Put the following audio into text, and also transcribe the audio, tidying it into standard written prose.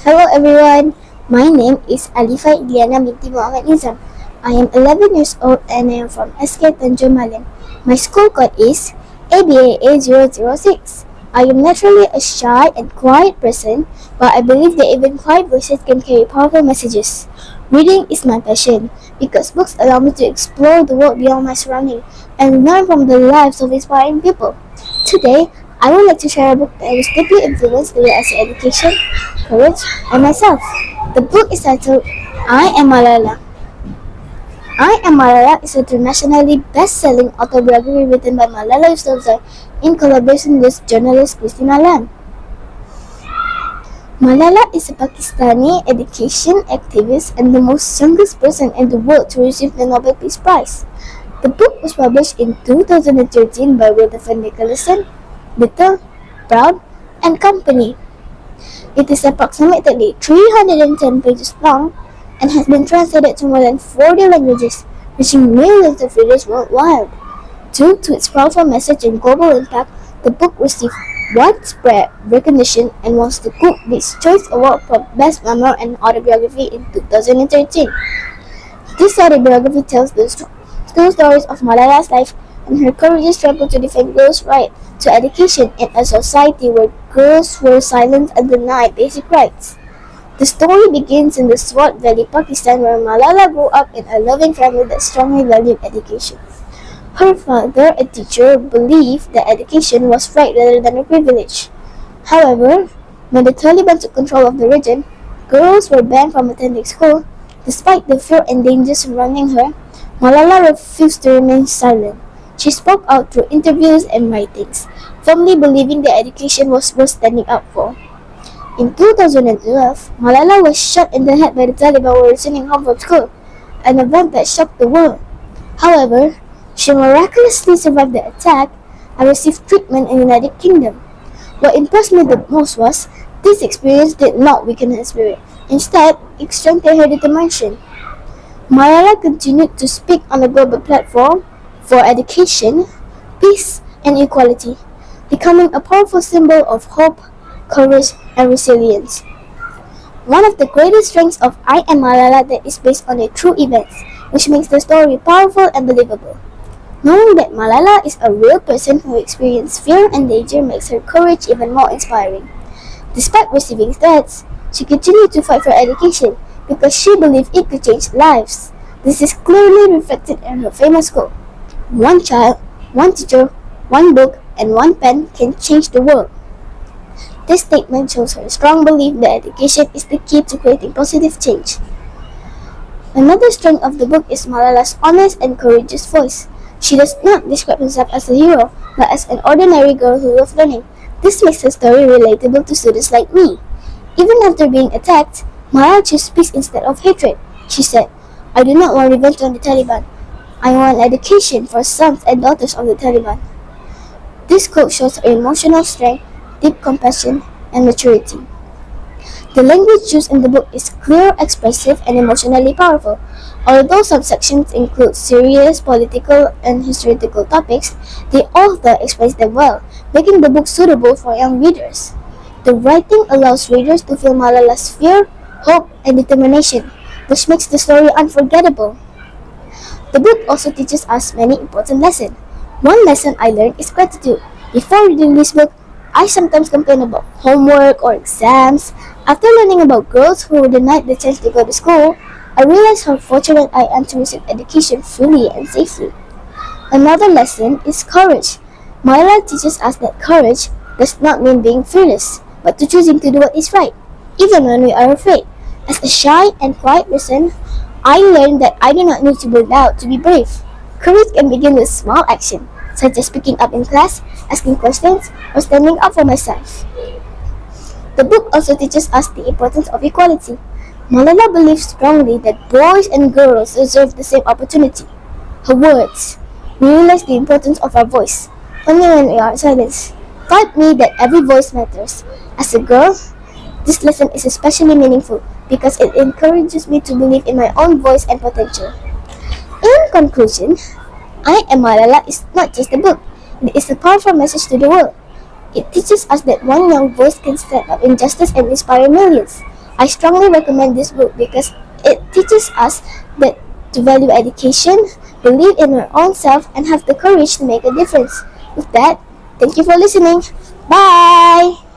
Hello everyone, my name is Alifah Ilyana Binti Nizam. I am 11 years old and I am from SK TANJONG MALIM. My school code is ABAA006. I am naturally a shy and quiet person, but I believe that even quiet voices can carry powerful messages. Reading is my passion because books allow me to explore the world beyond my surroundings and learn from the lives of inspiring people. Today, I would like to share a book that has deeply influenced the way I see education, courage, and myself. The book is titled I Am MALALA. I Am MALALA is an internationally best-selling autobiography written by Malala Yousafzai in collaboration with journalist Christina Lam. Malala is a Pakistani education activist and the most youngest person in the world to receive the Nobel Peace Prize. The book was published in 2013 by Wilder Nicholson, Little, Brown, and Company. It is approximately 310 pages long and has been translated to more than 40 languages, reaching millions of readers worldwide. Due to its powerful message and global impact, the book received widespread recognition and was the Bookbeat's Choice Award for Best Memoir and Autobiography in 2013. This autobiography tells the true stories of Malala's life and her courageous struggle to defend girls' right to education in a society where girls were silenced and denied basic rights. The story begins in the Swat Valley, Pakistan, where Malala grew up in a loving family that strongly valued education. Her father, a teacher, believed that education was right rather than a privilege. However, when the Taliban took control of the region, girls were banned from attending school. Despite the fear and danger surrounding her, Malala refused to remain silent. She spoke out through interviews and writings, firmly believing that education was worth standing up for. In 2012, Malala was shot in the head by the Taliban while returning home from school, an event that shocked the world. However, she miraculously survived the attack and received treatment in the United Kingdom. What impressed me the most was this experience did not weaken her spirit. Instead, it strengthened her determination. Malala continued to speak on a global platform for education, peace, and equality, becoming a powerful symbol of hope, courage, and resilience. One of the greatest strengths of I Am Malala that is based on a true events, which makes the story powerful and believable. Knowing that Malala is a real person who experienced fear and danger makes her courage even more inspiring. Despite receiving threats, she continued to fight for education because she believed it could change lives. This is clearly reflected in her famous quote, "One child, one teacher, one book, and one pen can change the world." This statement shows her strong belief that education is the key to creating positive change. Another strength of the book is Malala's honest and courageous voice. She does not describe herself as a hero, but as an ordinary girl who loves learning. This makes her story relatable to students like me. Even after being attacked, Malala chose peace instead of hatred. She said, "I do not want revenge on the Taliban. I want education for sons and daughters of the Taliban." This quote shows her emotional strength, deep compassion, and maturity. The language used in the book is clear, expressive, and emotionally powerful. Although some sections include serious political and historical topics, the author explains them well, making the book suitable for young readers. The writing allows readers to feel Malala's fear, hope, and determination, which makes the story unforgettable. The book also teaches us many important lessons. One lesson I learned is gratitude. Before reading this book, I sometimes complain about homework or exams. After learning about girls who were denied the chance to go to school, I realized how fortunate I am to receive education freely and safely. Another lesson is courage. Malala teaches us that courage does not mean being fearless, but to choosing to do what is right, even when we are afraid. As a shy and quiet person, I learned that I do not need to be loud to be brave. Courage can begin with small action, such as speaking up in class, asking questions, or standing up for myself. The book also teaches us the importance of equality. Malala believes strongly that boys and girls deserve the same opportunity. Her words, "We realize the importance of our voice, only when we are silenced," taught me that every voice matters. As a girl, this lesson is especially meaningful because it encourages me to believe in my own voice and potential. In conclusion, I Am Malala is not just a book, it is a powerful message to the world. It teaches us that one young voice can stand up in justice and inspire millions. I strongly recommend this book because it teaches us that to value education, believe in our own self, and have the courage to make a difference. With that, thank you for listening. Bye!